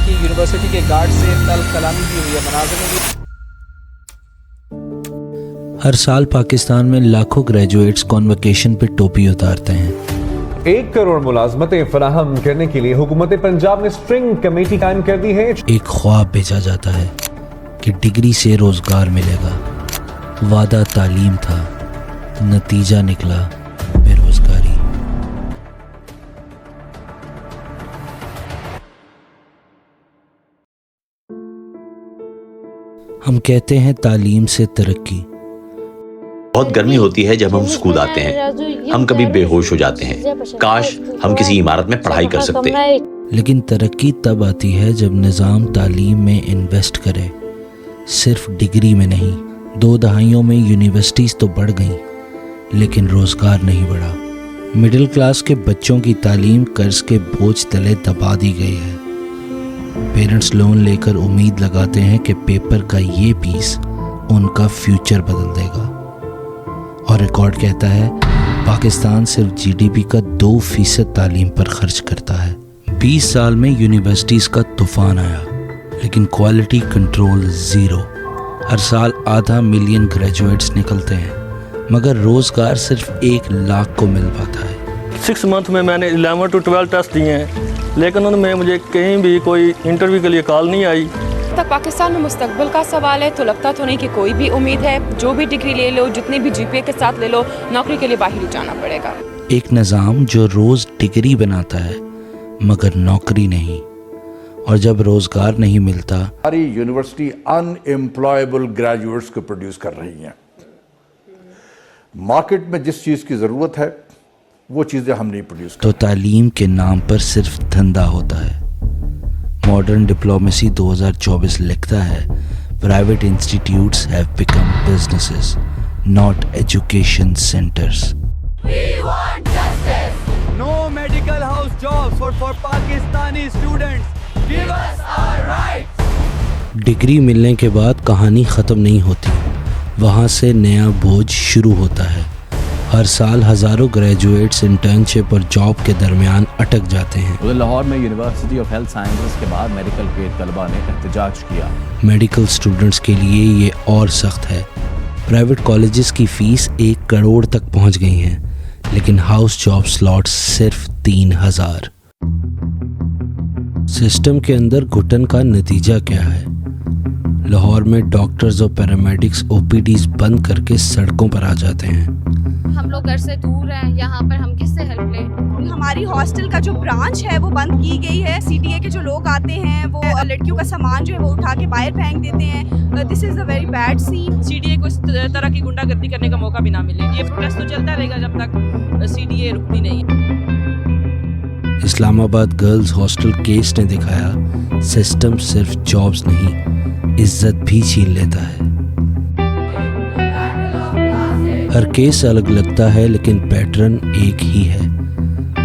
کہ یونیورسٹی کے گارڈ سے تلخ کلامی بھی ہوئی ہے. مناظر میں بھی ہر سال پاکستان میں لاکھوں گریجویٹس کانوکیشن پہ ٹوپی اتارتے ہیں. 1 کروڑ ملازمتیں فراہم کرنے کے لیے حکومت پنجاب نے اسٹرنگ کمیٹی قائم کر دی ہے. ایک خواب بیچا جاتا ہے کہ ڈگری سے روزگار ملے گا. وعدہ تعلیم تھا، نتیجہ نکلا بے روزگاری. ہم کہتے ہیں تعلیم سے ترقی. بہت گرمی ہوتی ہے جب ہم اسکول آتے ہیں. ہم کبھی بے ہوش ہو جاتے ہیں. کاش ہم کسی عمارت میں پڑھائی کر سکتے. لیکن ترقی تب آتی ہے جب نظام تعلیم میں انویسٹ کرے، صرف ڈگری میں نہیں. 2 دہائیوں میں یونیورسٹیز تو بڑھ گئیں لیکن روزگار نہیں بڑھا. مڈل کلاس کے بچوں کی تعلیم قرض کے بوجھ تلے دبا دی گئی ہے. پیرنٹس لون لے کر امید لگاتے ہیں کہ پیپر کا یہ پیس ان کا فیوچر بدل دے گا. اور ریکارڈ کہتا ہے پاکستان صرف جی ڈی پی کا 2% تعلیم پر خرچ کرتا ہے. 20 سال میں یونیورسٹیز کا طوفان آیا لیکن کوالٹی کنٹرول زیرو. ہر سال 500,000 گریجویٹس نکلتے ہیں مگر روزگار صرف 1 لاکھ کو مل پاتا ہے. 6 منتھ میں نے 11 to 12 ٹیسٹ دیے ہیں لیکن ان میں مجھے کہیں بھی کوئی انٹرویو کے لیے کال نہیں آئی. تک پاکستان میں مستقبل کا سوال ہے تو لگتا تو نہیں کہ کوئی بھی امید ہے. جو بھی ڈگری لے لو، جتنے بھی جی پی اے کے ساتھ لے لو، نوکری کے لیے باہر جانا پڑے گا. ایک نظام جو روز ڈگری بناتا ہے مگر نوکری نہیں، اور جب روزگار نہیں ملتا. ہماری یونیورسٹی ان ایمپلائیبل گریجویٹس کو پروڈیوس کر رہی ہیں. مارکیٹ میں جس چیز کی ضرورت ہے وہ چیزیں ہم نہیں پروڈیوس کرتے. تو تعلیم کے نام پر صرف دھندا ہوتا ہے. ماڈرن ڈپلومیسی 2024 لکھتا ہے private institutes have become businesses not education centres. No medical house jobs for Pakistani students. Give us our rights. Degree ملنے کے بعد کہانی ختم نہیں ہوتی، وہاں سے نیا بوجھ شروع ہوتا ہے. ہر سال ہزاروں گریجویٹس انٹرنشپ اور جاب کے درمیان اٹک جاتے ہیں. لاہور میں یونیورسٹی آف ہیلتھ سائنسز کے بعد میڈیکل کے طلباء نے احتجاج کیا. میڈیکل اسٹوڈنٹس کے لیے یہ اور سخت ہے. پرائیویٹ کالجز کی فیس 1 کروڑ تک پہنچ گئی ہیں لیکن ہاؤس جاب سلاٹس صرف 3,000. سسٹم کے اندر گھٹن کا نتیجہ کیا ہے؟ لاہور میں ڈاکٹرز اور پیرامیڈکس او پی ڈیز بند کر کے سڑکوں پر آ جاتے ہیں. ہم لوگ گھر سے دور ہیں، یہاں پر ہم کس سے ہیلپ لیں؟ ہماری ہاسٹل کا جو برانچ ہے وہ بند کی گئی ہے. سی ٹی اے کے جو لوگ آتے ہیں وہ لڑکیوں کا سامان جو ہے وہ اٹھا کے باہر پھینک دیتے ہیں. This is a very bad scene. C D A کو اس طرح کی گنڈا گردی کرنے کا موقع بھی نہ ملے. یہ پروٹیسٹ تو چلتا رہے گا جب تک سی ڈی اے رکتی نہیں. اسلام آباد گرلز ہاسٹل کیس نے دکھایا سسٹم صرف جابز نہیں، عزت بھی چھین لیتا ہے. ہر کیس الگ لگتا ہے لیکن پیٹرن ایک ہی ہے.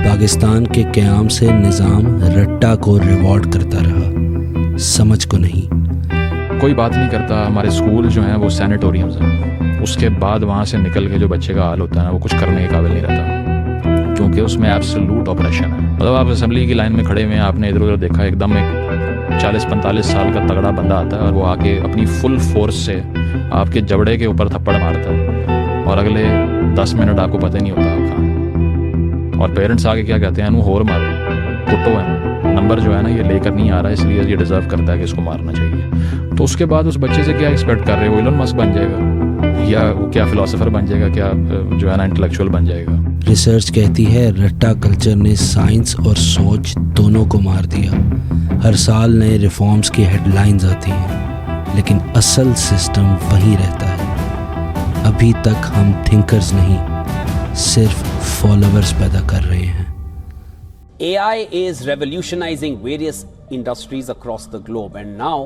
پاکستان کے قیام سے نظام رٹا کو ریوارڈ کرتا رہا، سمجھ کو نہیں. کوئی بات نہیں کرتا. ہمارے اسکول جو ہیں وہ سینیٹوریمز ہیں، اس کے بعد وہاں سے نکل کے جو بچے کا حال ہوتا ہے نا وہ کچھ کرنے کے قابل نہیں رہتا کیونکہ اس میں ایبسولوٹ آپریشن ہے. مطلب آپ اسمبلی کی لائن میں کھڑے ہوئے ہیں، آپ نے ادھر ادھر دیکھا، ایک دم ایک 40-45 سال کا تگڑا بندہ آتا ہے اور وہ آ کے اپنی فل فورس سے آپ کے جبڑے کے اوپر تھپڑ مارتا ہے اور اگلے 10 منٹ آپ کو پتہ نہیں ہوتا آپ کہاں. اور پیرنٹس آگے کیا کہتے ہیں، انہوں ہور مارو، کٹو ہے، نمبر جو ہے نا یہ لے کر نہیں آ رہا ہے اس لیے یہ ڈیزرو کرتا ہے کہ اس کو مارنا چاہیے. تو اس کے بعد اس بچے سے کیا ایکسپیکٹ کر رہے ہو؟ ایلن مسک بن جائے گا یا وہ کیا فلاسفر بن جائے گا، کیا جو ہے نا انٹلیکچوئل بن جائے گا. ریسرچ کہتی ہے رٹا کلچر نے سائنس اور سوچ دونوں کو مار دیا. ہر سال نئے ریفارمز کی ہیڈ لائنز آتی ہیں لیکن اصل سسٹم وہی رہتا ہے. ابھی تک ہم تھنکرز نہیں، صرف فالوورز پیدا کر رہے ہیں. AI is revolutionizing various industries across the globe and now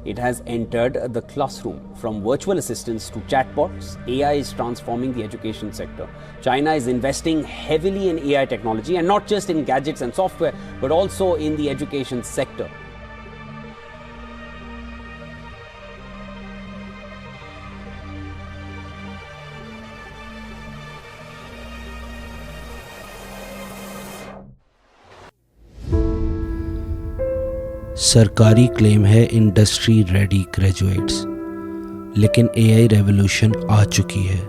it has entered the classroom. From virtual assistants to chatbots, AI is transforming the education sector. China is investing heavily in AI technology and not just in gadgets and software but also in the education sector. سرکاری کلیم ہے industry ready graduates, لیکن اے آئی revolution آ چکی ہے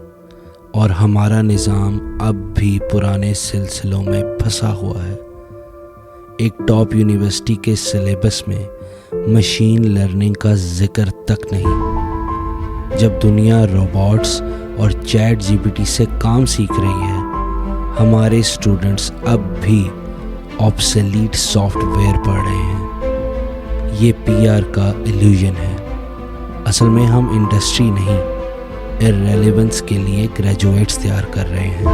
اور ہمارا نظام اب بھی پرانے سلسلوں میں پھنسا ہوا ہے۔ ایک ٹاپ یونیورسٹی کے سلیبس میں مشین لرننگ کا ذکر تک نہیں۔ جب دنیا روبوٹس اور چیٹ جی پی ٹی سے کام سیکھ رہی ہے، ہمارے اسٹوڈنٹس اب بھی آبسلیٹ سافٹ ویئر پڑھ رہے ہیں۔ یہ پی آر کا ایلیوژن ہے۔ اصل میں ہم انڈسٹری نہیں، ارریلیونس کے لیے گریجویٹس تیار کر رہے ہیں۔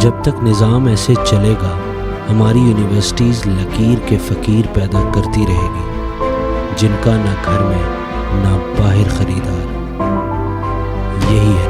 جب تک نظام ایسے چلے گا، ہماری یونیورسٹیز لکیر کے فقیر پیدا کرتی رہے گی، جن کا نہ گھر میں نہ باہر خریدار۔ یہی ہے